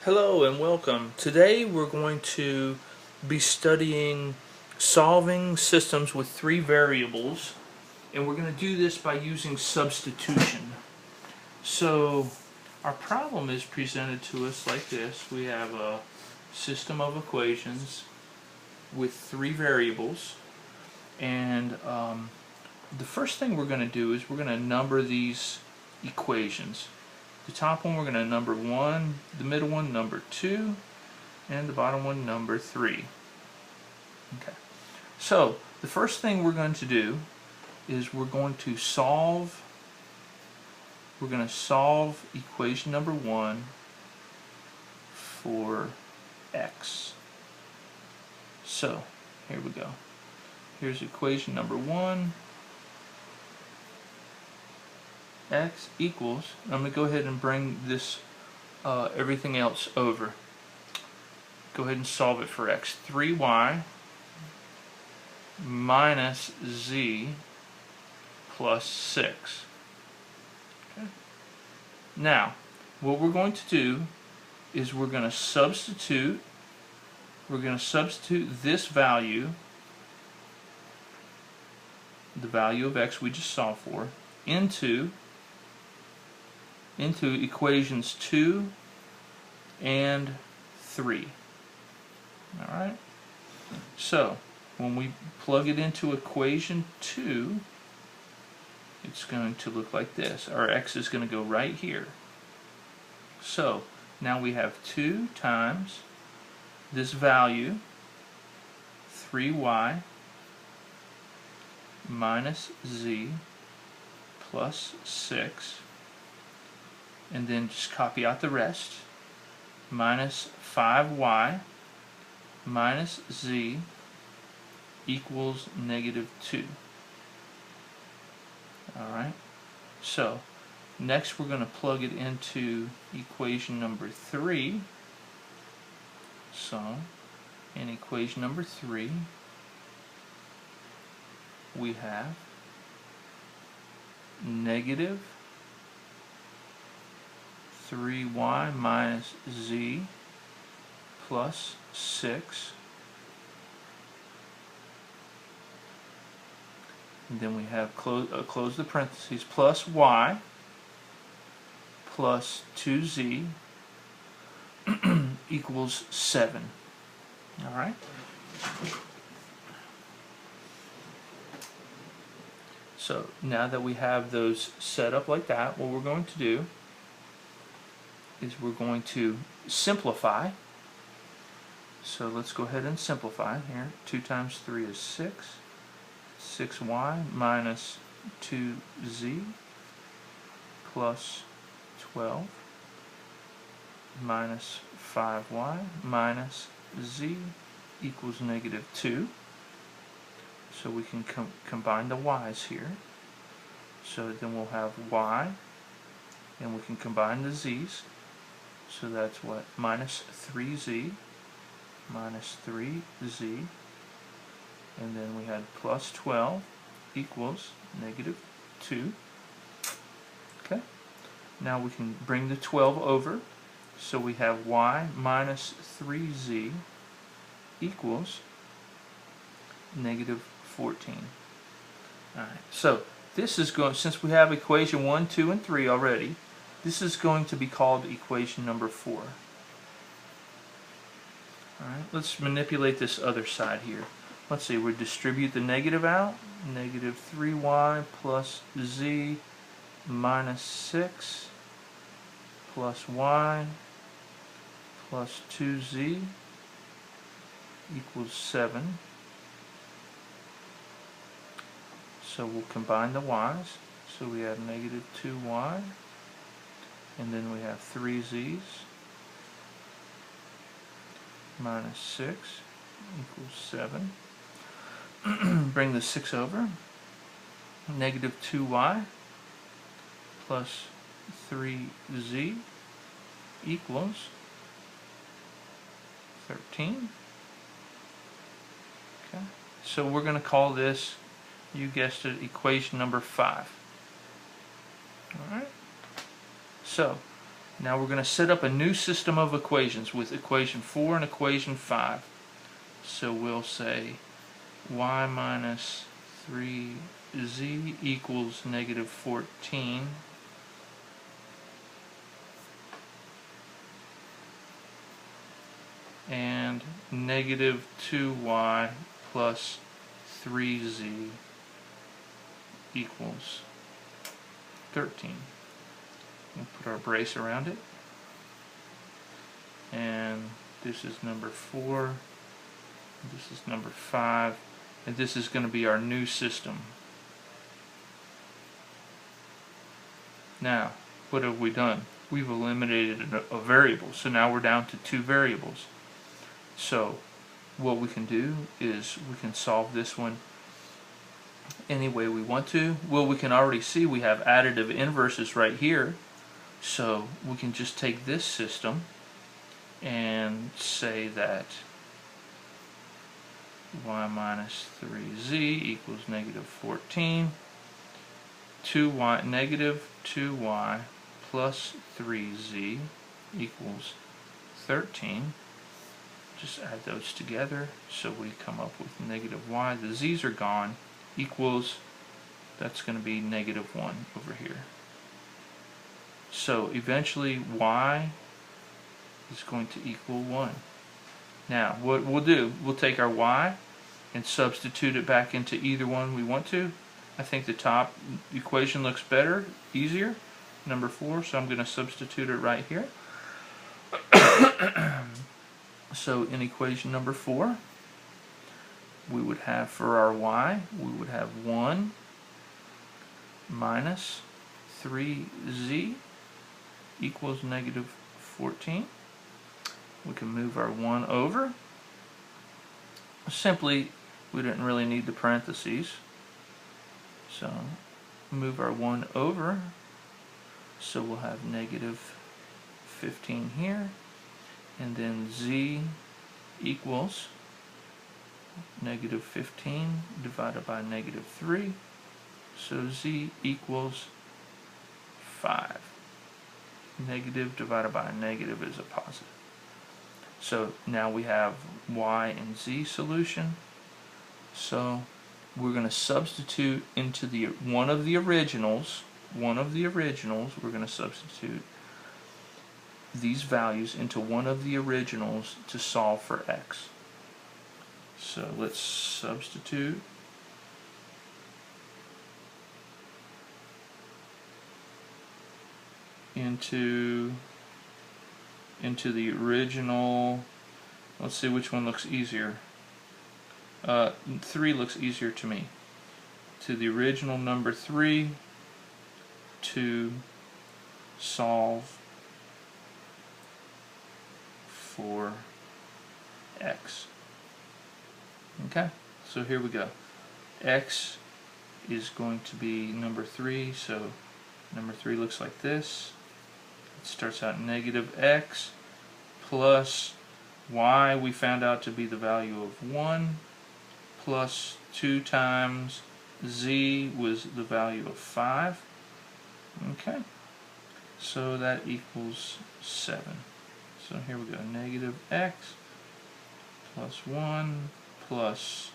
Hello and welcome. Today we're going to be studying solving systems with three variables, and we're going to do this by using substitution. So our problem is presented to us like this. We have a system of equations with three variables, and the first thing we're going to do is we're going to number these equations. The top one we're going to number 1, the middle one number 2, and the bottom one number 3. Okay. So the first thing we're going to do is we're going to solve equation number 1 for x. So here we go. Here's equation number 1. X equals, I'm going to go ahead and bring this everything else over. Go ahead and solve it for x. 3y minus z plus 6. Okay. Now, what we're going to do is we're going to substitute this value, the value of x we just solved for, into equations 2 and 3. Alright? So, when we plug it into equation 2, it's going to look like this. Our x is going to go right here. So, now we have 2 times this value, 3y minus z plus 6, and then just copy out the rest, minus 5y minus z equals negative 2. Alright, so next we're going to plug it into equation number 3. So in equation number 3 we have negative 3y minus z plus 6, and then we have close the parentheses, plus y plus 2z equals 7. Alright? So now that we have those set up like that, what we're going to do is we're going to simplify. So let's go ahead and simplify here. 2 times 3 is 6. 6y minus 2z plus 12 minus 5y minus z equals negative 2. So we can combine the y's here. So then we'll have y, and we can combine the z's. So that's what? Minus 3z minus 3z, and then we had plus 12 equals negative 2. Okay. Now we can bring the 12 over. So we have y minus 3z equals negative 14. Alright, so this is going, since we have equation 1, 2, and 3 already, this is going to be called equation number 4. Alright, let's manipulate this other side here. Let's see, we distribute the negative out. Negative 3y plus z minus 6 plus y plus 2z equals 7. So we'll combine the y's. So we have negative 2y, and then we have 3z's minus 6 equals 7. Bring the 6 over. Negative 2y plus 3z equals 13. Okay. So we're going to call this, you guessed it, equation number 5. Alright. So Now we're going to set up a new system of equations with equation 4 and equation 5. So we'll say y minus 3z equals negative 14 and negative 2y plus 3z equals 13. We'll put our brace around it. And this is number 4. This is number 5. And this is going to be our new system. Now, what have we done? We've eliminated a variable. So now we're down to 2 variables. So what we can do is we can solve this one any way we want to. Well, we can already see we have additive inverses right here. So we can just take this system and say that y minus 3z equals negative 14, 2y, negative 2y plus 3z equals 13. Just add those together so we come up with negative y. The z's are gone, equals, that's going to be negative 1 over here. So eventually y is going to equal 1. Now what we'll do, we'll take our y and substitute it back into either one we want to. I think the top equation looks better, easier, number 4, so I'm going to substitute it right here. So in equation number 4, we would have for our y, we would have 1 minus 3z equals negative 14. We can move our 1 over. Simply, we didn't really need the parentheses. So move our 1 over. So we'll have negative 15 here. And then z equals negative 15 divided by negative 3. So z equals 5. Negative divided by a negative is a positive. So now we have y and z solution. So we're going to substitute into the one of the originals. We're going to substitute these values into one of the originals to solve for x. So let's substitute. Into the original. Let's see which one looks easier. 3 looks easier to me. To the original number 3 to solve for x. Okay, so here we go. X is going to be number 3, so number 3 looks like this. It starts out negative x plus y we found out to be the value of 1 plus 2 times z was the value of 5. Okay, so that equals 7. So here we go, negative x plus 1 plus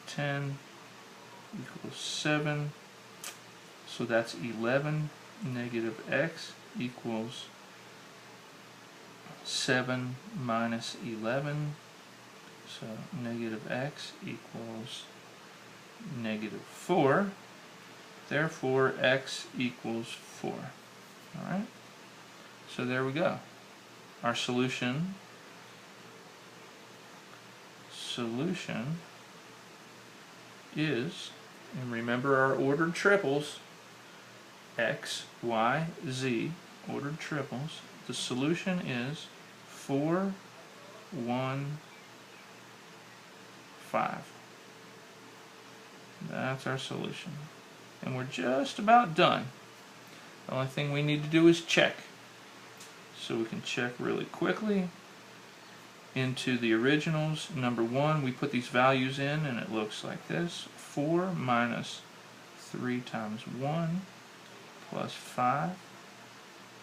10 equals 7. So that's 11. Negative x equals 7 minus 11. So negative x equals negative 4. Therefore, x equals 4. Alright? So there we go. Our solution is, and remember our ordered triples, x, y, z, ordered triples. The solution is 4, 1, 5. That's our solution. And we're just about done. The only thing we need to do is check. So we can check really quickly into the originals. Number 1, we put these values in and it looks like this. 4 minus 3 times 1 plus 5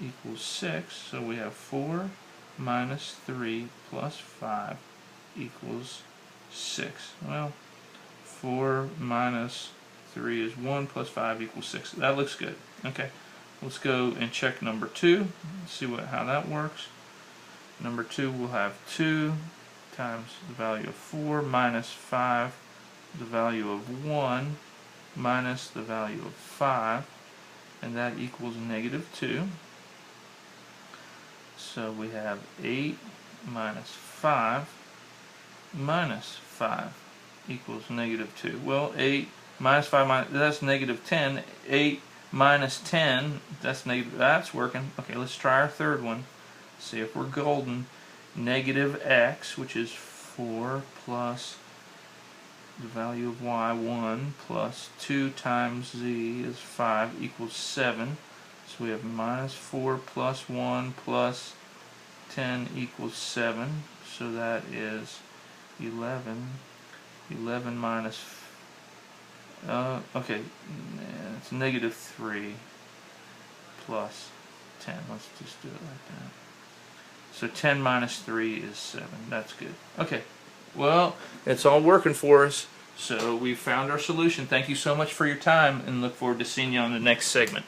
equals 6. So we have 4 minus 3 plus 5 equals 6. Well, 4 minus 3 is 1 plus 5 equals 6. That looks good. Okay, let's go and check number 2. See how that works. Number 2 will have 2 times the value of 4 minus 5, the value of 1 minus the value of 5, and that equals negative 2. So we have 8 minus 5 minus 5 equals negative 2. Well, 8 minus 5, that's negative 10. 8 minus 10, that's negative. That's working. Okay, let's try our third one. See if we're golden. Negative x, which is 4 plus the value of y, 1, plus 2 times z is 5 equals 7. So we have minus 4 plus 1 plus 10 equals 7. So that is 11. 11 minus, okay, it's negative 3 plus 10. Let's just do it like that. So 10 minus 3 is 7. That's good. Okay, well, it's all working for us. So we found our solution. Thank you so much for your time, and look forward to seeing you on the next segment.